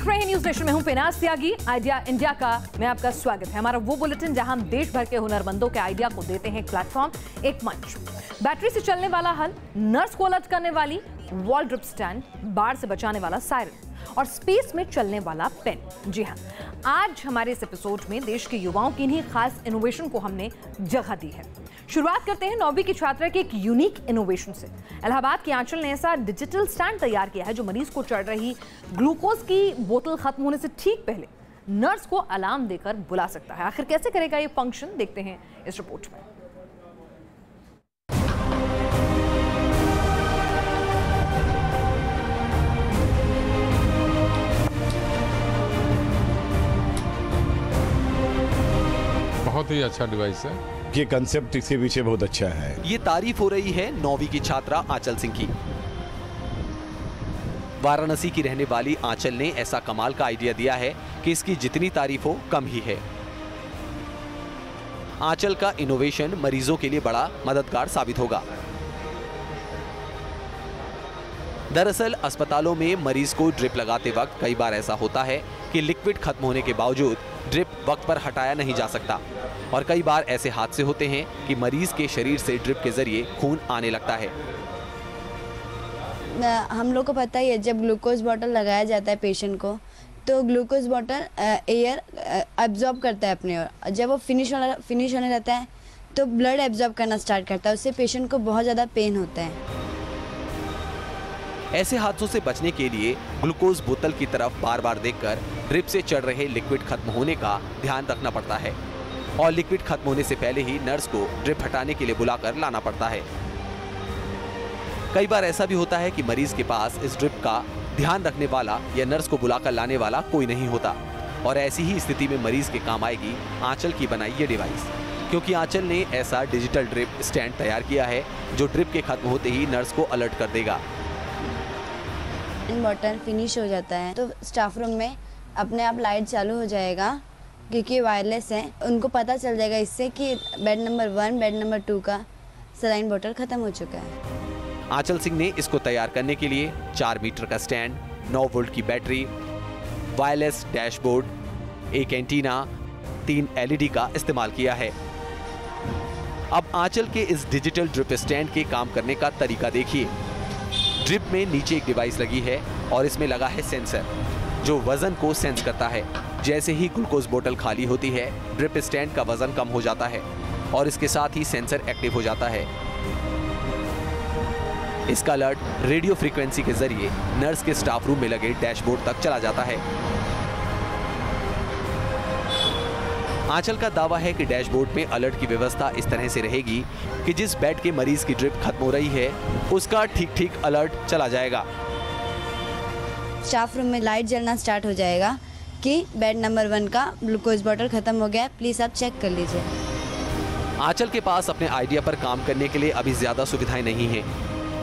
रहे हैं news nation में हूं पेनाज त्यागी। आइडिया इंडिया का मैं आपका स्वागत है। हमारा वो बुलेटिन जहां हम देश भर के हुनरमंदों के आइडिया को देते हैं एक प्लेटफॉर्म, एक मंच। बैटरी से चलने वाला हल, नर्स को अलर्ट करने वाली वॉल ड्रिप स्टैंड, बाढ़ से बचाने वाला सायरन और स्पेस में चलने वाला पेन। जी हां, आज हमारे इस एपिसोड में देश के युवाओं की इन्हीं खास इनोवेशन को हमने जगह दी है। शुरुआत करते हैं 9वीं की छात्रा के एक यूनिक इनोवेशन से। इलाहाबाद की आंचल ने ऐसा डिजिटल स्टैंड तैयार किया है जो मरीज को चढ़ रही ग्लूकोज की बोतल खत्म होने से ठीक पहले नर्स को अलार्म देकर बुला सकता है। आखिर कैसे करेगा ये फंक्शन, देखते हैं इस रिपोर्ट में। बहुत ही अच्छा डिवाइस है। ये कंसेप्ट इसके पीछे बहुत अच्छा है। ये तारीफ हो रही है 9वीं की छात्रा आंचल सिंह की। वाराणसी की रहने वाली आंचल ने ऐसा कमाल का आइडिया दिया है कि इसकी जितनी तारीफ हो कम ही है। आंचल का इनोवेशन मरीजों के लिए बड़ा मददगार साबित होगा। दरअसल अस्पतालों में मरीज को ड्रिप लगाते वक्त कई बार ऐसा होता है कि लिक्विड खत्म होने के बावजूद ड्रिप वक्त पर हटाया नहीं जा सकता और कई बार ऐसे हादसे होते हैं कि मरीज के शरीर से ड्रिप के जरिए खून आने लगता है। हम लोग को पता ही है, जब ग्लूकोज बॉटल लगाया जाता है पेशेंट को तो ग्लूकोज बॉटल एयर एब्जॉर्ब करता है अपने ओर। जब वो फिनिश होने रहता है तो ब्लड एब्जॉर्ब करना स्टार्ट करता है, उससे पेशेंट को बहुत ज़्यादा पेन होता है। ऐसे हादसों से बचने के लिए ग्लूकोज बोतल की तरफ बार बार देखकर ड्रिप से चढ़ रहे लिक्विड खत्म होने का ध्यान रखना पड़ता है और लिक्विड खत्म होने से पहले ही नर्स को ड्रिप हटाने के लिए बुलाकर लाना पड़ता है। कई बार ऐसा भी होता है कि मरीज के पास इस ड्रिप का ध्यान रखने वाला या नर्स को बुलाकर लाने वाला कोई नहीं होता और ऐसी ही स्थिति में मरीज के काम आएगी आंचल की बनाई ये डिवाइस, क्योंकि आंचल ने ऐसा डिजिटल ड्रिप स्टैंड तैयार किया है जो ड्रिप के खत्म होते ही नर्स को अलर्ट कर देगा। बॉटल फिनिश हो जाता है तो स्टाफ रूम में अपने आप लाइट चालू हो जाएगा, क्योंकि वायरलेस है। उनको पता चल जाएगा इससे कि बेड नंबर 1, बेड नंबर 2 का सलाइन बॉटल खत्म हो चुका है। आंचल सिंह ने इसको तैयार करने के लिए 4 मीटर का स्टैंड, 9 वोल्ट की बैटरी, वायरलेस डैशबोर्ड, एक एंटीना, 3 LED का इस्तेमाल किया है। अब आंचल के इस डिजिटल ड्रिप स्टैंड के काम करने का तरीका देखिए। ड्रिप में नीचे एक डिवाइस लगी है और इसमें लगा है सेंसर जो वजन को सेंस करता है। जैसे ही ग्लूकोज बोतल खाली होती है, ड्रिप स्टैंड का वजन कम हो जाता है और इसके साथ ही सेंसर एक्टिव हो जाता है। इसका अलर्ट रेडियो फ्रीक्वेंसी के जरिए नर्स के स्टाफ रूम में लगे डैशबोर्ड तक चला जाता है। आंचल का दावा है कि डैशबोर्ड में अलर्ट की व्यवस्था इस तरह से रहेगी कि जिस बेड के मरीज की ड्रिप खत्म हो रही है उसका ठीक अलर्ट चला जाएगा। स्टाफ रूम में लाइट जलना स्टार्ट हो जाएगा कि बेड नंबर 1 का ग्लूकोज बॉटल खत्म हो गया है, प्लीज आप चेक कर लीजिए। आंचल के पास अपने आइडिया पर काम करने के लिए अभी ज्यादा सुविधाएं नहीं है,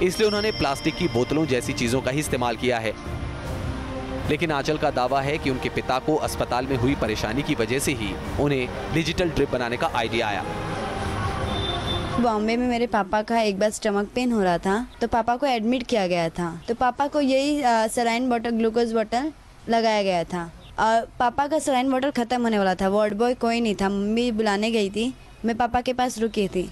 इसलिए उन्होंने प्लास्टिक की बोतलों जैसी चीजों का ही इस्तेमाल किया है। लेकिन आंचल का दावा है कि उनके पिता को अस्पताल में हुई परेशानी की वजह से ही उन्हें डिजिटल ड्रिप बनाने का आइडिया आया। बॉम्बे में मेरे पापा का एक बार स्टमक पेन हो रहा था तो पापा को एडमिट किया गया था, तो पापा को यही सलाइन बॉटल, ग्लूकोज बॉटल लगाया गया था और पापा का सलाइन बॉटल ख़त्म होने वाला था। वार्ड बॉय कोई नहीं था, मम्मी बुलाने गई थी, मैं पापा के पास रुकी थी।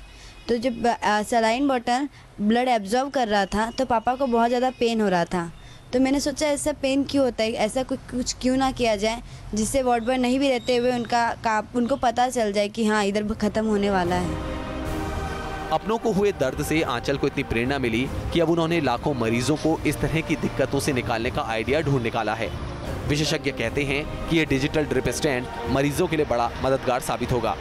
तो जब सलाइन बॉटल ब्लड एब्जॉर्ब कर रहा था तो पापा को बहुत ज़्यादा पेन हो रहा था। तो मैंने सोचा ऐसा पेन क्यों होता है, ऐसा कुछ क्यों ना किया जाए जिससे वार्ड बॉय नहीं भी रहते हुए उनको पता चल जाए कि हाँ इधर ख़त्म होने वाला है। अपनों को हुए दर्द से आंचल को इतनी प्रेरणा मिली कि अब उन्होंने लाखों मरीजों को इस तरह की दिक्कतों से निकालने का आइडिया ढूंढ निकाला है। विशेषज्ञ कहते हैं कि यह डिजिटल ड्रिप स्टैंड मरीजों के लिए बड़ा मददगार साबित होगा।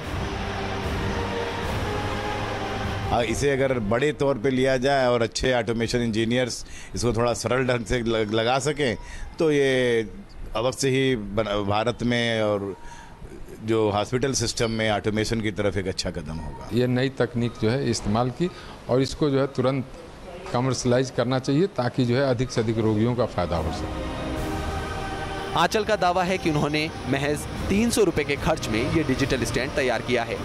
इसे अगर बड़े तौर पे लिया जाए और अच्छे ऑटोमेशन इंजीनियर्स इसको थोड़ा सरल ढंग से लगा सकें तो ये अवश्य ही भारत में और जो हॉस्पिटल सिस्टम में ऑटोमेशन की तरफ एक अच्छा कदम होगा। ये नई तकनीक जो है इस्तेमाल की और इसको जो है तुरंत कमर्शलाइज करना चाहिए ताकि जो है अधिक से अधिक रोगियों का फायदा हो सके। आंचल का दावा है कि उन्होंने महज 300 रुपए के खर्च में ये डिजिटल स्टैंड तैयार किया है।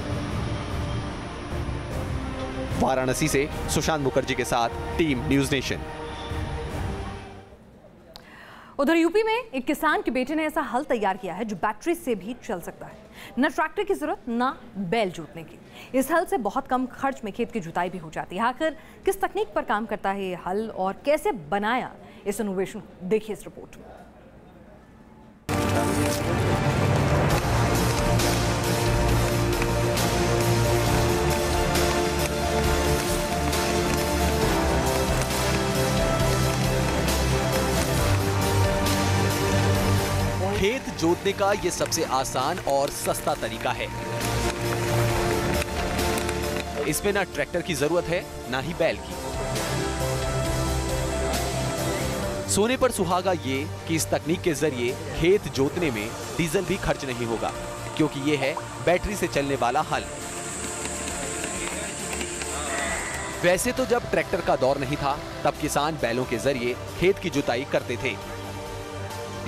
वाराणसी से सुशांत मुखर्जी के साथ टीम न्यूज नेशन। उधर यूपी में एक किसान के बेटे ने ऐसा हल तैयार किया है जो बैटरी से भी चल सकता है। न ट्रैक्टर की जरूरत, न बैल जोतने की। इस हल से बहुत कम खर्च में खेत की जुताई भी हो जाती है। आखिर किस तकनीक पर काम करता है ये हल और कैसे बनाया इस इनोवेशन, देखिए इस रिपोर्ट में। खेत जोतने का ये सबसे आसान और सस्ता तरीका है। इसमें ना ट्रैक्टर की जरूरत है, ना ही बैल की। सोने पर सुहागा ये कि इस तकनीक के जरिए खेत जोतने में डीजल भी खर्च नहीं होगा, क्योंकि ये है बैटरी से चलने वाला हल। वैसे तो जब ट्रैक्टर का दौर नहीं था, तब किसान बैलों के जरिए खेत की जुताई करते थे,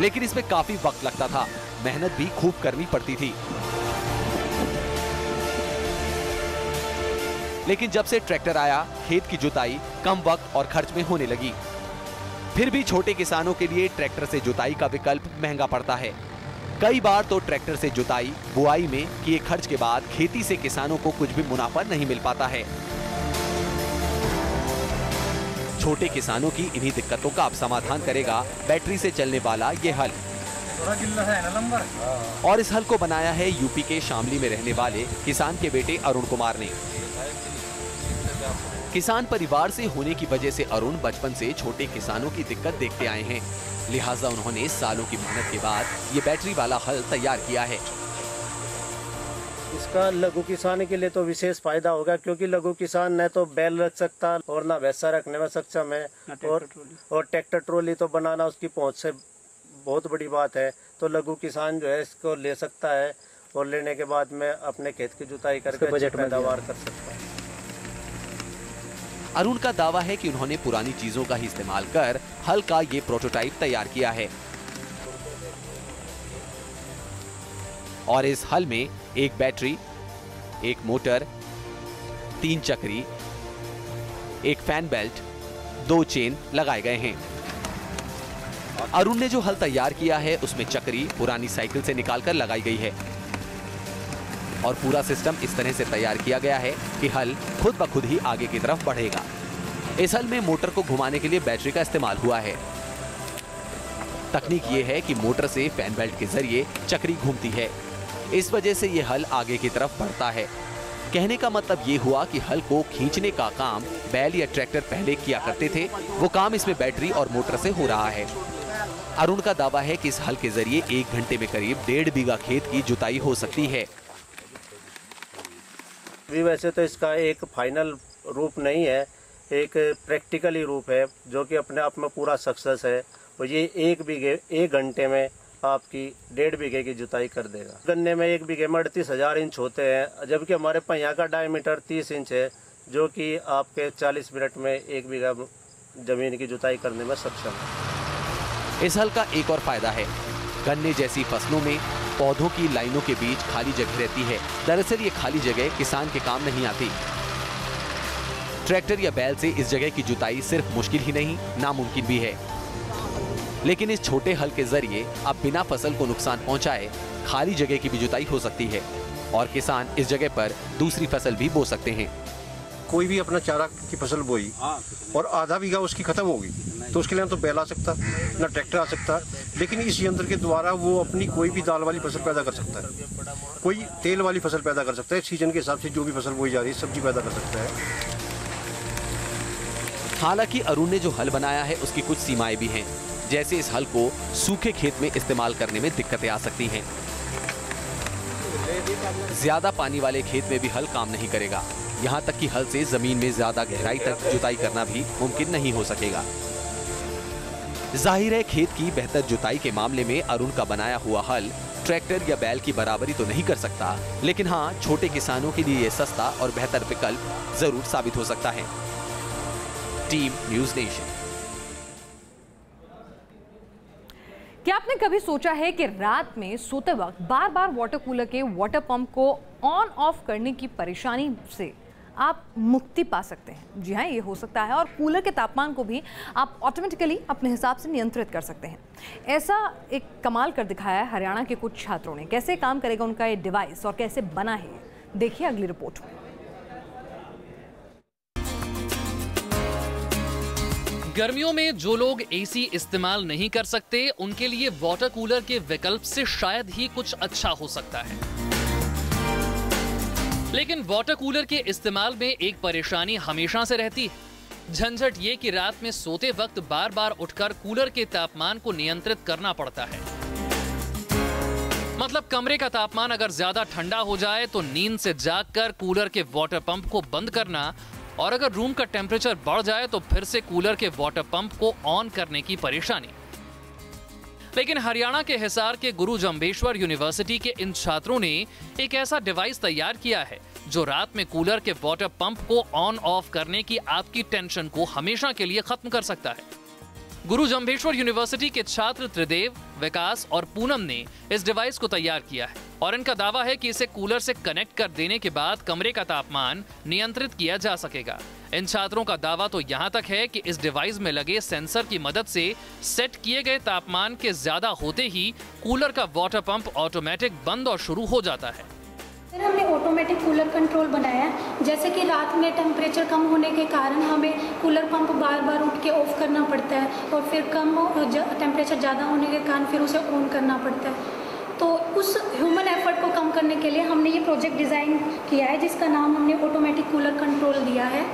लेकिन इसमें काफी वक्त लगता था, मेहनत भी खूब करनी पड़ती थी। लेकिन जब से ट्रैक्टर आया, खेत की जुताई कम वक्त और खर्च में होने लगी। फिर भी छोटे किसानों के लिए ट्रैक्टर से जुताई का विकल्प महंगा पड़ता है। कई बार तो ट्रैक्टर से जुताई, बुआई में किए खर्च के बाद खेती से किसानों को कुछ भी मुनाफा नहीं मिल पाता है। छोटे किसानों की इन्हीं दिक्कतों का अब समाधान करेगा बैटरी से चलने वाला ये हल। और इस हल को बनाया है यूपी के शामली में रहने वाले किसान के बेटे अरुण कुमार ने। किसान परिवार से होने की वजह से अरुण बचपन से छोटे किसानों की दिक्कत देखते आए हैं, लिहाजा उन्होंने सालों की मेहनत के बाद ये बैटरी वाला हल तैयार किया है। इसका लघु किसान के लिए तो विशेष फायदा होगा, क्योंकि लघु किसान न तो बैल रख सकता और ना भैंसा रखने में सक्षम है, और ट्रैक्टर ट्रॉली तो बनाना उसकी पहुंच से बहुत बड़ी बात है। तो लघु किसान जो है इसको ले सकता है और लेने के बाद में अपने खेत की जुताई करके बजट पैदावार कर सकता है। अरुण का दावा है कि उन्होंने पुरानी चीजों का ही इस्तेमाल कर हल का ये प्रोटोटाइप तैयार किया है। और इस हल में एक बैटरी, एक मोटर, 3 चक्री, एक फैन बेल्ट, 2 चेन लगाए गए हैं। अरुण ने जो हल तैयार किया है उसमें चक्री पुरानी साइकिल से निकालकर लगाई गई है और पूरा सिस्टम इस तरह से तैयार किया गया है कि हल खुद ब खुद ही आगे की तरफ बढ़ेगा। इस हल में मोटर को घुमाने के लिए बैटरी का इस्तेमाल हुआ है। तकनीक ये है कि मोटर से फैन बेल्ट के जरिए चक्री घूमती है, इस वजह से ये हल आगे की तरफ बढ़ता है। कहने का मतलब ये हुआ कि हल को खींचने का काम बैल या ट्रैक्टर पहले किया करते थे, वो काम इसमें बैटरी और मोटर से हो रहा है। अरुण का दावा है कि इस हल के जरिए 1 घंटे में करीब 1.5 बीघा खेत की जुताई हो सकती है। वैसे तो इसका एक फाइनल रूप नहीं है, एक प्रैक्टिकली रूप है जो कि अपने आप में पूरा सक्सेस है। और ये 1 घंटे में आपकी 1.5 बीघे की जुताई कर देगा। गन्ने में 1 बीघे में 38,000 इंच होते हैं, जबकि हमारे पहिया का डायमीटर 30 इंच है, जो कि आपके 40 मिनट में 1 बीघा जमीन की जुताई करने में सक्षम है। इस हल का एक और फायदा है, गन्ने जैसी फसलों में पौधों की लाइनों के बीच खाली जगह रहती है। दरअसल ये खाली जगह किसान के काम नहीं आती। ट्रैक्टर या बैल से इस जगह की जुताई सिर्फ मुश्किल ही नहीं, नामुमकिन भी है। लेकिन इस छोटे हल के जरिए अब बिना फसल को नुकसान पहुंचाए खाली जगह की भी जुताई हो सकती है और किसान इस जगह पर दूसरी फसल भी बो सकते हैं। कोई भी अपना चारा की फसल बोई और आधा बीघा उसकी खत्म होगी तो उसके लिए ना तो बैल आ सकता, ना ट्रैक्टर आ सकता, लेकिन इस यंत्र के द्वारा वो अपनी कोई भी दाल वाली फसल पैदा कर सकता है, कोई तेल वाली फसल पैदा कर सकता है, सीजन के हिसाब से जो भी फसल बोई जा रही है सब्जी पैदा कर सकता है। हालांकि अरुण ने जो हल बनाया है उसकी कुछ सीमाएं भी हैं, जैसे इस हल को सूखे खेत में इस्तेमाल करने में दिक्कतें आ सकती हैं। ज्यादा पानी वाले खेत में भी हल काम नहीं करेगा, यहाँ तक कि हल से जमीन में ज्यादा गहराई तक जुताई करना भी मुमकिन नहीं हो सकेगा। जाहिर है खेत की बेहतर जुताई के मामले में अरुण का बनाया हुआ हल ट्रैक्टर या बैल की बराबरी तो नहीं कर सकता, लेकिन हाँ, छोटे किसानों के लिए यह सस्ता और बेहतर विकल्प जरूर साबित हो सकता है। Team news nation. क्या आपने कभी सोचा है कि रात में सोते वक्त बार बार वाटर कूलर के वाटर पंप को ऑन ऑफ करने की परेशानी से आप मुक्ति पा सकते हैं। जी हाँ, ये हो सकता है। और कूलर के तापमान को भी आप ऑटोमेटिकली अपने हिसाब से नियंत्रित कर सकते हैं। ऐसा एक कमाल कर दिखाया है हरियाणा के कुछ छात्रों ने। कैसे काम करेगा उनका ये डिवाइस और कैसे बना है, देखिए अगली रिपोर्ट में। गर्मियों में जो लोग एसी इस्तेमाल नहीं कर सकते, उनके लिए वाटर कूलर के विकल्प से शायद ही कुछ अच्छा हो सकता है। लेकिन वाटर कूलर के इस्तेमाल में एक परेशानी हमेशा से रहती है। झंझट ये कि रात में सोते वक्त बार बार उठकर कूलर के तापमान को नियंत्रित करना पड़ता है। मतलब कमरे का तापमान अगर ज्यादा ठंडा हो जाए तो नींद से जागकर कूलर के वाटर पंप को बंद करना, और अगर रूम का टेम्परेचर बढ़ जाए तो फिर से कूलर के वाटर पंप को ऑन करने की परेशानी। लेकिन हरियाणा के हिसार के गुरु जम्भेश्वर यूनिवर्सिटी के इन छात्रों ने एक ऐसा डिवाइस तैयार किया है जो रात में कूलर के वाटर पंप को ऑन ऑफ करने की आपकी टेंशन को हमेशा के लिए खत्म कर सकता है। गुरु जम्भेश्वर यूनिवर्सिटी के छात्र त्रिदेव, विकास और पूनम ने इस डिवाइस को तैयार किया है और इनका दावा है कि इसे कूलर से कनेक्ट कर देने के बाद कमरे का तापमान नियंत्रित किया जा सकेगा। इन छात्रों का दावा तो यहाँ तक है कि इस डिवाइस में लगे सेंसर की मदद से सेट किए गए तापमान के ज्यादा होते ही कूलर का वाटर पंप ऑटोमेटिक बंद और शुरू हो जाता है। सर, हमने ऑटोमेटिक कूलर कंट्रोल बनाया है। जैसे कि रात में टेम्परेचर कम होने के कारण हमें कूलर पंप बार बार उठ के ऑफ करना पड़ता है और फिर टेम्परेचर ज़्यादा होने के कारण फिर उसे ऑन करना पड़ता है। तो उस ह्यूमन एफर्ट को कम करने के लिए हमने ये प्रोजेक्ट डिज़ाइन किया है जिसका नाम हमने ऑटोमेटिक कूलर कंट्रोल दिया है।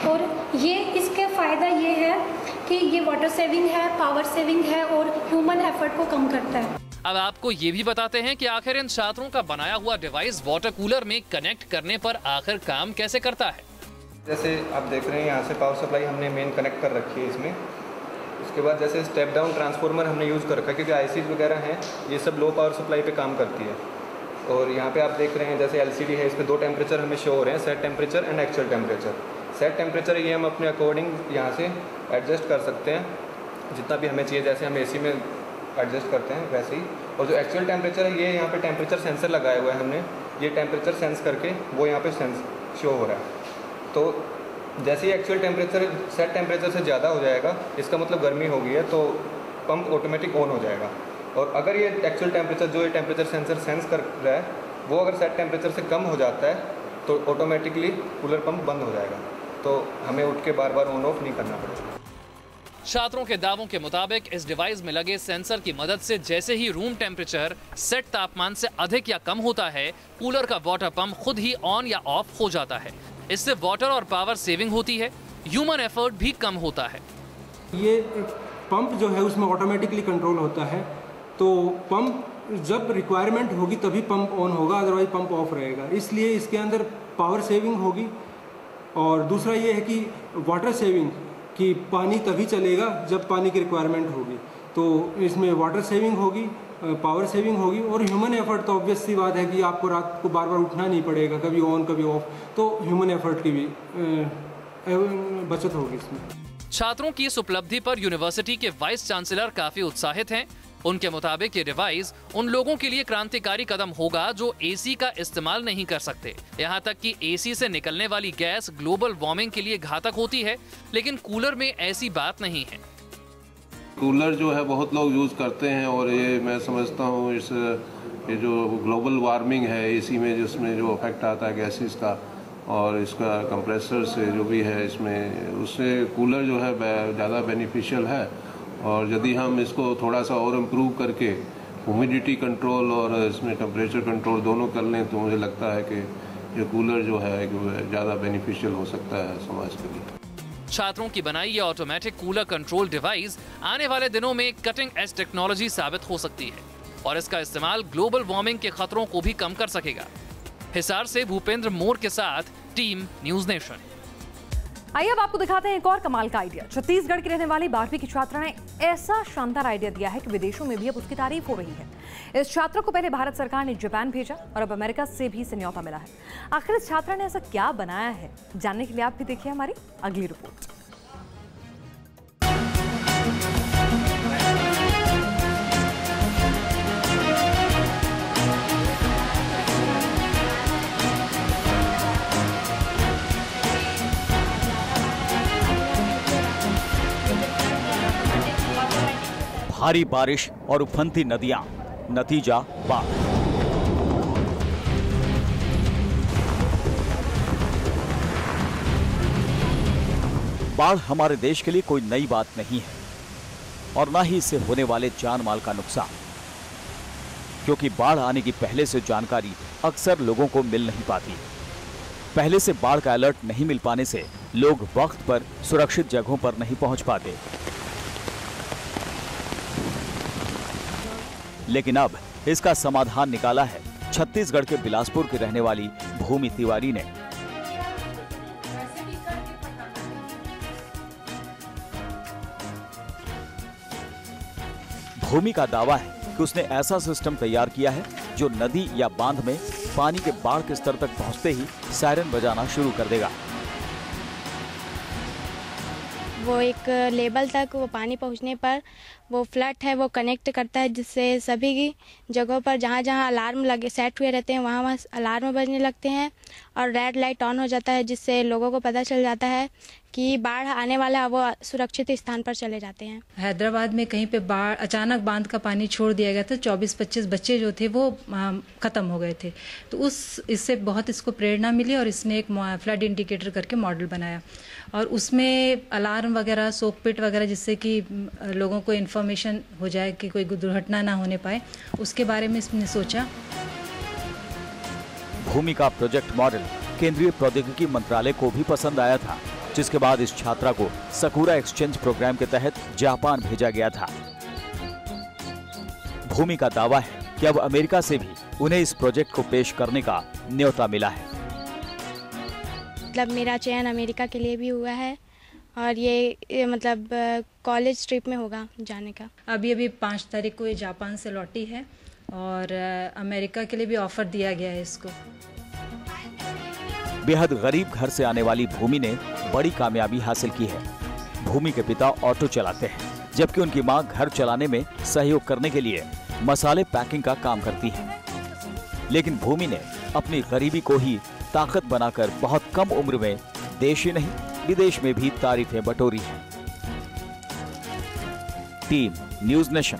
और ये इसके फ़ायदा ये है कि ये वाटर सेविंग है, पावर सेविंग है और ह्यूमन एफर्ट को कम करता है। अब आपको ये भी बताते हैं कि आखिर इन छात्रों का बनाया हुआ डिवाइस वाटर कूलर में कनेक्ट करने पर आखिर काम कैसे करता है। जैसे आप देख रहे हैं यहाँ से पावर सप्लाई हमने मेन कनेक्ट कर रखी है इसमें। उसके बाद जैसे स्टेप डाउन ट्रांसफार्मर हमने यूज़ कर रखा है क्योंकि आईसीज वगैरह हैं, ये सब लो पावर सप्लाई पे काम करती है। और यहाँ पे आप देख रहे हैं जैसे एलसीडी है, इसमें 2 टेम्परेचर हमें शो हो रहे हैं, set temperature and actual temperature. Set temperature ये हम अपने अकॉर्डिंग यहाँ से एडजस्ट कर सकते हैं जितना भी हमें चाहिए, जैसे हम एसी में एडजस्ट करते हैं वैसे ही। और जो एक्चुअल टेम्परेचर है ये यहाँ पे टेम्परेचर सेंसर लगाया हुआ है हमने, ये टेम्परेचर सेंस करके वो यहाँ पे सेंस शो हो रहा है। तो जैसे ही एक्चुअल टेम्परेचर सेट टेम्परेचर से ज़्यादा हो जाएगा, इसका मतलब गर्मी हो गई है, तो पंप ऑटोमेटिक ऑन हो जाएगा। और अगर ये एक्चुअल टेम्परेचर जो ये टेम्परेचर सेंसर सेंस कर रहा है वो अगर सेट टेम्परेचर से कम हो जाता है तो ऑटोमेटिकली कूलर पंप बंद हो जाएगा, तो हमें उठ के बार बार ऑन ऑफ नहीं करना पड़ेगा। छात्रों के दावों के मुताबिक इस डिवाइस में लगे सेंसर की मदद से जैसे ही रूम टेम्परेचर सेट तापमान से अधिक या कम होता है, कूलर का वाटर पंप खुद ही ऑन या ऑफ हो जाता है। इससे वाटर और पावर सेविंग होती है, ह्यूमन एफर्ट भी कम होता है। ये पंप जो है उसमें ऑटोमेटिकली कंट्रोल होता है, तो पंप जब रिक्वायरमेंट होगी तभी पंप ऑन होगा, अदरवाइज पंप ऑफ रहेगा। इसलिए इसके अंदर पावर सेविंग होगी। और दूसरा ये है कि वाटर सेविंग, कि पानी तभी चलेगा जब पानी की रिक्वायरमेंट होगी, तो इसमें वाटर सेविंग होगी, पावर सेविंग होगी। और ह्यूमन एफर्ट तो ऑब्वियस सी बात है कि आपको रात को बार बार उठना नहीं पड़ेगा, कभी ऑन कभी ऑफ, तो ह्यूमन एफर्ट की भी बचत होगी इसमें। छात्रों की इस उपलब्धि पर यूनिवर्सिटी के वाइस चांसलर काफी उत्साहित हैं। उनके मुताबिक ये डिवाइस उन लोगों के लिए क्रांतिकारी कदम होगा जो एसी का इस्तेमाल नहीं कर सकते। यहाँ तक कि एसी से निकलने वाली गैस ग्लोबल वार्मिंग के लिए घातक होती है, लेकिन कूलर में ऐसी बात नहीं है। कूलर जो है बहुत लोग यूज़ करते हैं और ये मैं समझता हूँ ये जो ग्लोबल वार्मिंग है एसी में जिसमें जो इफेक्ट आता है गैसेस का और इसका कंप्रेसर से जो भी है इसमें, उससे कूलर जो है ज़्यादा बेनिफिशियल है। और यदि हम इसको थोड़ा सा और इम्प्रूव करके ह्यूमिडिटी कंट्रोल और इसमें टेम्परेचर कंट्रोल दोनों कर लें तो मुझे लगता है कि ये कूलर जो है ज़्यादा बेनिफिशियल हो सकता है समाज के लिए। छात्रों की बनाई ये ऑटोमेटिक कूलर कंट्रोल डिवाइस आने वाले दिनों में कटिंग एज टेक्नोलॉजी साबित हो सकती है और इसका इस्तेमाल ग्लोबल वार्मिंग के खतरों को भी कम कर सकेगा। हिसार से भूपेंद्र मोर के साथ टीम न्यूज नेशन। आइए अब आपको दिखाते हैं एक और कमाल का आइडिया। छत्तीसगढ़ की रहने वाली 12वीं की छात्रा ने ऐसा शानदार आइडिया दिया है कि विदेशों में भी अब उसकी तारीफ हो रही है। इस छात्रा को पहले भारत सरकार ने जापान भेजा और अब अमेरिका से भी इसे न्योता मिला है। आखिर इस छात्रा ने ऐसा क्या बनाया है, जानने के लिए आप भी देखिए हमारी अगली रिपोर्ट। भारी बारिश और उफनती नदियां, नतीजा बाढ़। बाढ़ हमारे देश के लिए कोई नई बात नहीं है और ना ही इससे होने वाले जान माल का नुकसान, क्योंकि बाढ़ आने की पहले से जानकारी अक्सर लोगों को मिल नहीं पाती। पहले से बाढ़ का अलर्ट नहीं मिल पाने से लोग वक्त पर सुरक्षित जगहों पर नहीं पहुंच पाते। लेकिन अब इसका समाधान निकाला है छत्तीसगढ़ के बिलासपुर की रहने वाली भूमि तिवारी ने। भूमि का दावा है कि उसने ऐसा सिस्टम तैयार किया है जो नदी या बांध में पानी के बाढ़ के स्तर तक पहुंचते ही सायरन बजाना शुरू कर देगा। वो एक लेवल तक वो पानी पहुंचने पर वो फ्लड है वो कनेक्ट करता है, जिससे सभी की जगहों पर जहां जहां अलार्म लगे सेट हुए रहते हैं वहां वहां अलार्म बजने लगते हैं और रेड लाइट ऑन हो जाता है, जिससे लोगों को पता चल जाता है कि बाढ़ आने वाला है, वो सुरक्षित स्थान पर चले जाते हैं। हैदराबाद में कहीं पे बाढ़ अचानक बांध का पानी छोड़ दिया गया था, 24-25 बच्चे जो थे वो खत्म हो गए थे। तो इससे बहुत इसको प्रेरणा मिली और इसने एक फ्लड इंडिकेटर करके मॉडल बनाया और उसमें अलार्म वगैरह, सोक पिट वगैरह, जिससे कि लोगों को इन्फॉर्मेशन हो जाए कि कोई दुर्घटना ना होने पाए, उसके बारे में इसने सोचा। भूमि का प्रोजेक्ट मॉडल केंद्रीय प्रौद्योगिकी मंत्रालय को भी पसंद आया था, जिसके बाद इस छात्रा को सकूरा एक्सचेंज प्रोग्राम के तहत जापान भेजा गया था। भूमि का दावा है कि अब अमेरिका से भी उन्हें इस प्रोजेक्ट को पेश करने का न्योता मिला है। मतलब मेरा चयन अमेरिका के लिए भी हुआ है और ये मतलब कॉलेज ट्रिप में होगा जाने का। अभी 5 तारीख को ये जापान से लौटी है और अमेरिका के लिए भी ऑफर दिया गया है इसको। बेहद गरीब घर से आने वाली भूमि ने बड़ी कामयाबी हासिल की है। भूमि के पिता ऑटो चलाते हैं, जबकि उनकी मां घर चलाने में सहयोग करने के लिए मसाले पैकिंग का काम करती है। लेकिन भूमि ने अपनी गरीबी को ही ताकत बनाकर बहुत कम उम्र में देश ही नहीं विदेश में भी तारीफें बटोरी हैं। Team news nation.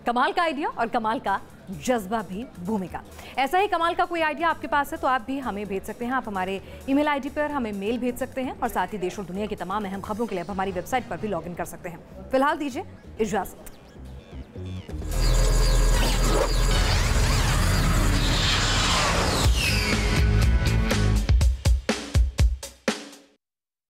कमाल का आइडिया और कमाल का जज्बा भी भूमि का। ऐसा ही कमाल का कोई आइडिया आपके पास है तो आप भी हमें भेज सकते हैं। आप हमारे ईमेल आईडी पर हमें मेल भेज सकते हैं और साथ ही देश और दुनिया की तमाम अहम खबरों के लिए आप हमारी वेबसाइट पर भी लॉगिन कर सकते हैं। फिलहाल दीजिए इजाजत।